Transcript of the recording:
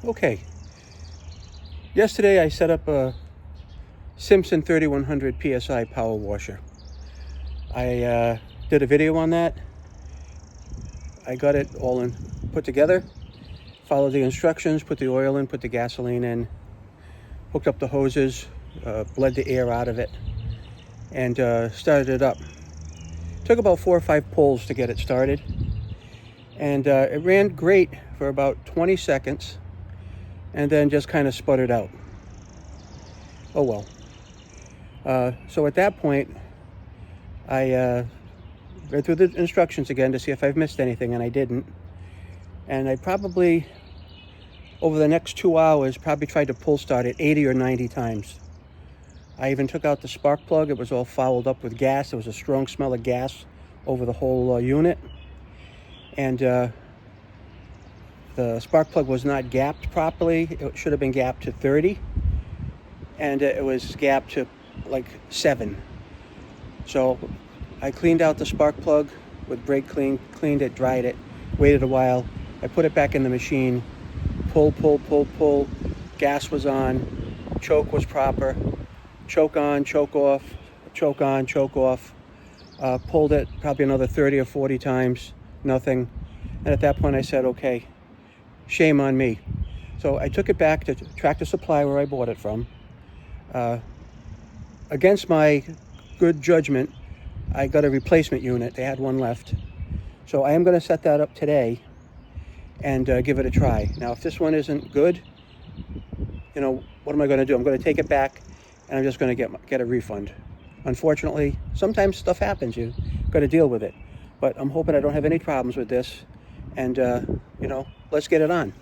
Okay, yesterday I set up a Simpson 3100 PSI power washer. I did a video on that. I got it all put together, followed the instructions, put the oil in, put the gasoline in, hooked up the hoses, bled the air out of it, and started it up. Took about 4 or 5 pulls to get it started, and it ran great for about 20 seconds and then just kind of sputtered out. Oh well. So at that point, I read through the instructions again to see if I've missed anything, and I didn't. And I probably, over the next 2 hours, probably tried to pull start it 80 or 90 times. I even took out the spark plug. It was all fouled up with gas. There was a strong smell of gas over the whole unit. And the spark plug was not gapped properly. It should have been gapped to 30. And it was gapped to like 7. So I cleaned out the spark plug with brake clean, cleaned it, dried it, waited a while. I put it back in the machine, pull. Gas was on, choke was proper, choke on, choke off, choke on, choke off. Pulled it probably another 30 or 40 times, nothing. And at that point I said, okay, shame on me. So I took it back to Tractor Supply where I bought it from. Against my good judgment, I got a replacement unit. They had one left. So I am going to set that up today and give it a try. Now, if this one isn't good, what am I going to do? I'm going to take it back and I'm just going to get a refund. Unfortunately, sometimes stuff happens. You've got to deal with it. But I'm hoping I don't have any problems with this. And, let's get it on.